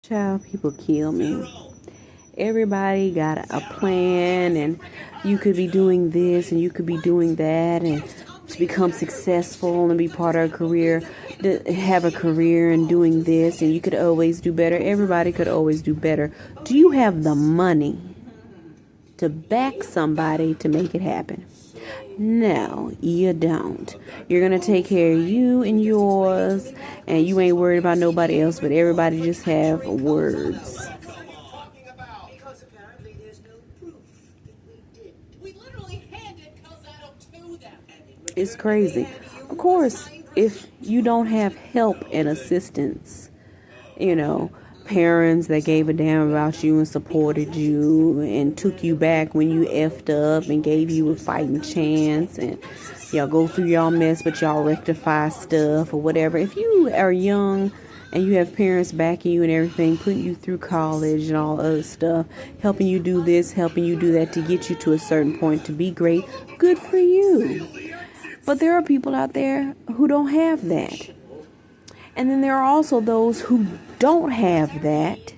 Child, people kill me. Everybody got a plan, and you could be doing this and you could be doing that, and to become successful and be part of a career, to have a career and doing this, and you could always do better. Everybody could always do better. Do you have the money to back somebody to make it happen? No, you don't. You're going to take care of you and yours, and you ain't worried about nobody else, but everybody just have words. It's crazy. Of course, if you don't have help and assistance, you know, parents that gave a damn about you and supported you and took you back when you effed up and gave you a fighting chance, and y'all go through y'all mess but y'all rectify stuff or whatever. If you are young and you have parents backing you and everything, putting you through college and all other stuff, helping you do this, helping you do that to get you to a certain point to be great, good for you. But there are people out there who don't have that. And then there are also those who don't have that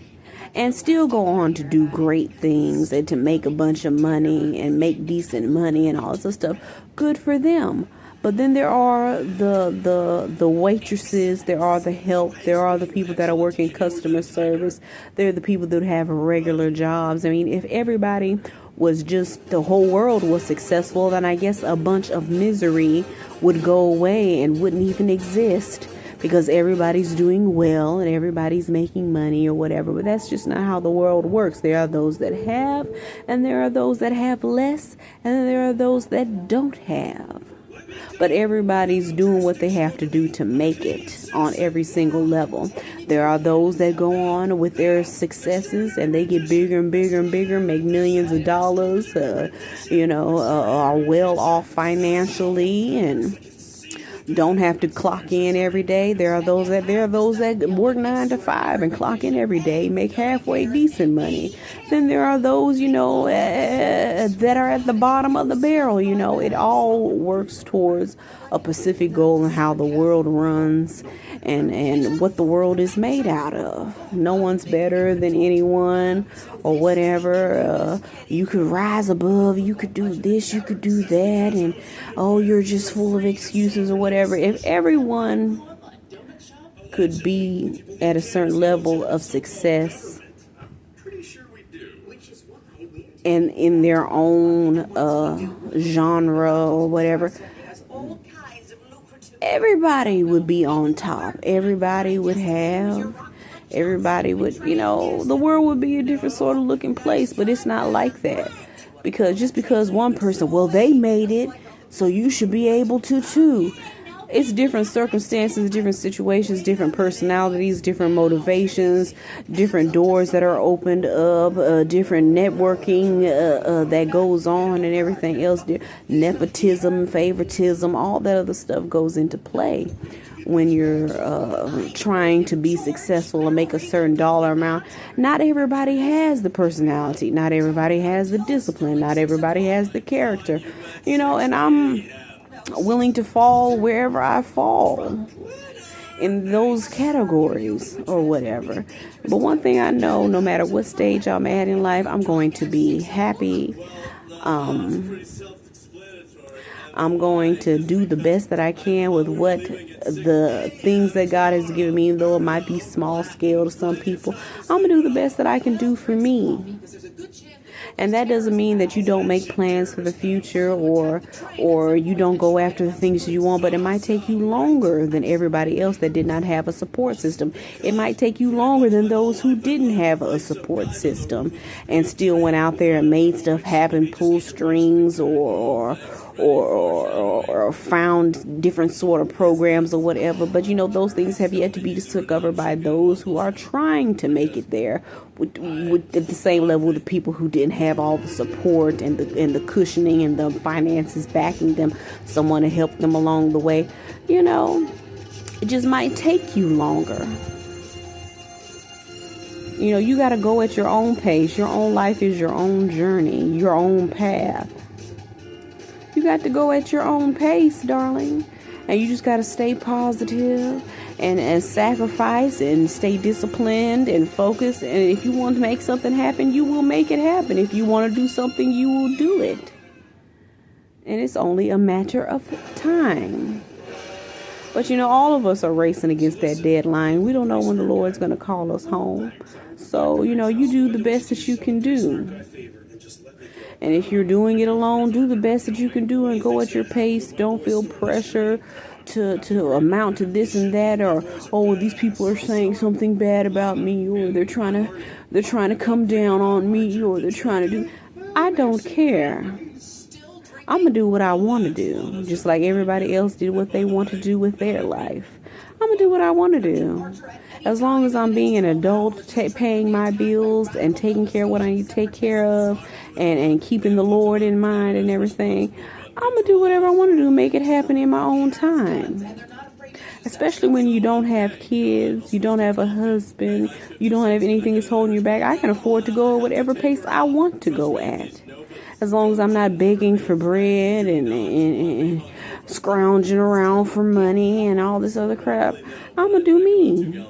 and still go on to do great things and to make a bunch of money and make decent money and all this stuff. Good for them. But then there are the waitresses, there are the help, there are the people that are working customer service, there are the people that have regular jobs. I mean, if everybody was just, the whole world was successful, then I guess a bunch of misery would go away and wouldn't even exist, because everybody's doing well and everybody's making money or whatever. But that's just not how the world works. There are those that have, and there are those that have less, and then there are those that don't have. But everybody's doing what they have to do to make it on every single level. There are those that go on with their successes and they get bigger and bigger and bigger, make millions of dollars, are well off financially and don't have to clock in every day. There are those that work 9 to 5 and clock in every day, make halfway decent money. Then there are those, that are at the bottom of the barrel. It all works towards a specific goal and how the world runs and what the world is made out of. No one's better than anyone or whatever. You could rise above, you could do this, you could do that, and you're just full of excuses or whatever. If everyone could be at a certain level of success and in their own genre or whatever, everybody would be on top. Everybody would, the world would be a different sort of looking place. But it's not like that. Because one person, they made it, so you should be able to too. It's different circumstances, different situations, different personalities, different motivations, different doors that are opened up, different networking that goes on and everything else. Nepotism, favoritism, all that other stuff goes into play when you're trying to be successful and make a certain dollar amount. Not everybody has the personality. Not everybody has the discipline. Not everybody has the character. And I'm willing to fall wherever I fall in those categories or whatever. But one thing I know, no matter what stage I'm at in life, I'm going to be happy. I'm going to do the best that I can with what the things that God has given me, though it might be small scale to some people. I'm going to do the best that I can do for me. And that doesn't mean that you don't make plans for the future or you don't go after the things you want, but it might take you longer than everybody else that did not have a support system. It might take you longer than those who didn't have a support system and still went out there and made stuff happen, pulled strings or found different sort of programs or whatever. But those things have yet to be discovered by those who are trying to make it there with at the same level of the people who didn't have all the support and the cushioning and the finances backing them, someone to help them along the way. It just might take you longer. You got to go at your own pace. Your own life is your own journey, your own path. You got to go at your own pace, darling. And you just got to stay positive and sacrifice and stay disciplined and focused. And if you want to make something happen, you will make it happen. If you want to do something, you will do it. And it's only a matter of time. But all of us are racing against that deadline. We don't know when the Lord's going to call us home. So, you do the best that you can do. And if you're doing it alone, do the best that you can do and go at your pace. Don't feel pressure to amount to this and that, or these people are saying something bad about me, or they're trying to come down on me, or they're trying to do. I don't care. I'm gonna do what I want to do, just like everybody else did what they want to do with their life. I'm gonna do what I want to do. As long as I'm being an adult, paying my bills and taking care of what I need to take care of, and keeping the Lord in mind and everything, I'm going to do whatever I want to do, make it happen in my own time. Especially when you don't have kids, you don't have a husband, you don't have anything that's holding you back. I can afford to go at whatever pace I want to go at. As long as I'm not begging for bread and scrounging around for money and all this other crap, I'm going to do me.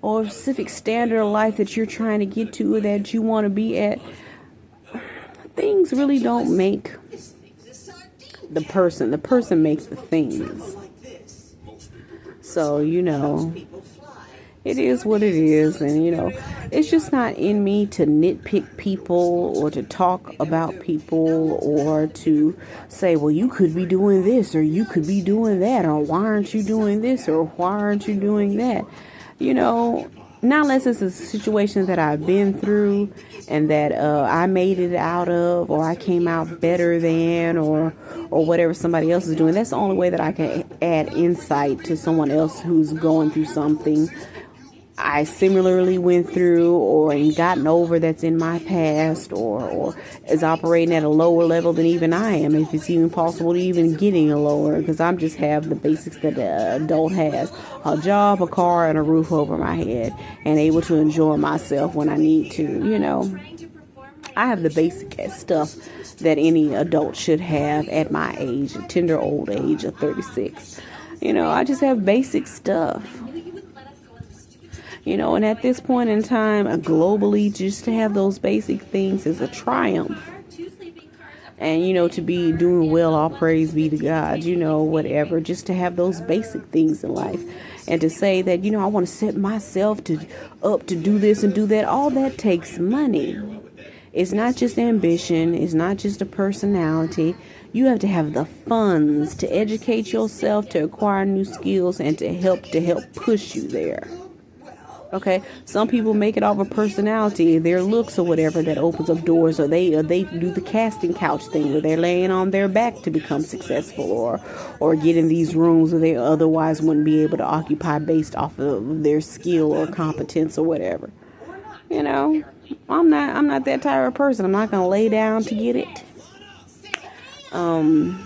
Or a specific standard of life that you're trying to get to or that you want to be at. Things really don't make the person. The person makes the things. So, it is what it is. And, it's just not in me to nitpick people or to talk about people or to say, well, you could be doing this or you could be doing that, or why aren't you doing this or why aren't you doing that? Not unless it's a situation that I've been through and that I made it out of, or I came out better than, or whatever somebody else is doing. That's the only way that I can add insight to someone else who's going through something I similarly went through or gotten over that's in my past, or is operating at a lower level than even I am, if it's even possible to even getting a lower, because I'm just have the basics that an adult has: a job, a car, and a roof over my head, and able to enjoy myself when I need to. I have the basic stuff that any adult should have at my age, a tender old age of 36. I just have basic stuff. And at this point in time, globally, just to have those basic things is a triumph. And, to be doing well, all praise be to God, whatever, just to have those basic things in life. And to say that, I want to set myself up to do this and do that, all that takes money. It's not just ambition. It's not just a personality. You have to have the funds to educate yourself, to acquire new skills, and to help push you there. Okay, some people make it off of personality, their looks or whatever, that opens up doors, or they do the casting couch thing where they're laying on their back to become successful, or get in these rooms where they otherwise wouldn't be able to occupy based off of their skill or competence or whatever. I'm not that type of person. I'm not gonna lay down to get it. I'm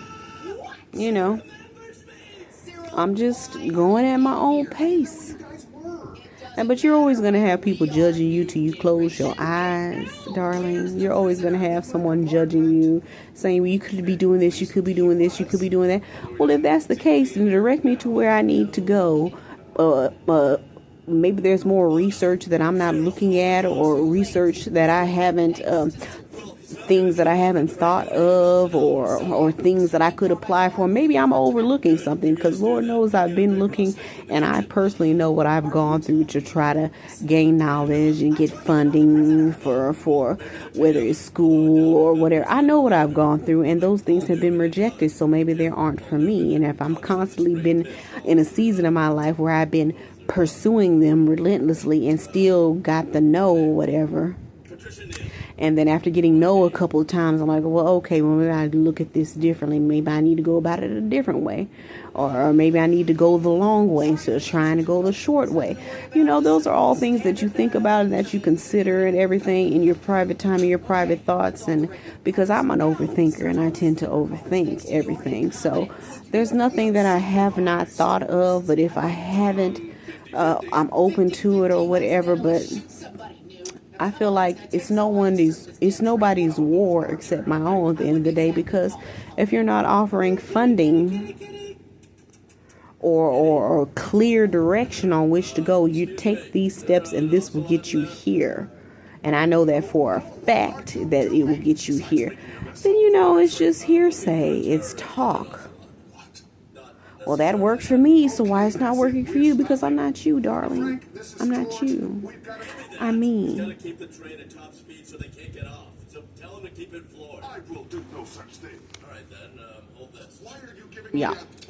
just going at my own pace. But you're always going to have people judging you till you close your eyes, darling. You're always going to have someone judging you, saying, well, you could be doing this, you could be doing this, you could be doing that. Well, if that's the case, then direct me to where I need to go. Maybe there's more research that I'm not looking at, or research that I haven't, things that I haven't thought of, or things that I could apply for. Maybe I'm overlooking something, because Lord knows I've been looking, and I personally know what I've gone through to try to gain knowledge and get funding for whether it's school or whatever. I know what I've gone through, and those things have been rejected, so maybe they aren't for me. And if I'm constantly been in a season of my life where I've been pursuing them relentlessly and still got the no or whatever, and then after getting no a couple of times, I'm like, well, okay, well, maybe I need to look at this differently. Maybe I need to go about it a different way. Or maybe I need to go the long way instead of trying to go the short way. Those are all things that you think about and that you consider and everything in your private time and your private thoughts. And because I'm an overthinker and I tend to overthink everything. So there's nothing that I have not thought of. But if I haven't, I'm open to it or whatever. But I feel like it's nobody's war except my own at the end of the day, because if you're not offering funding or clear direction on which to go. You take these steps and this will get you here. And I know that for a fact that it will get you here. Then, it's just hearsay. It's talk. Well, that worked for me, so why it's not working for you? Because I'm not you, darling. I'm not you. I mean. Keep the train at top speed so they can't get off. So tell them to keep it floored. I will do no such thing. All right, then, hold this. Why are you giving me Yeah. that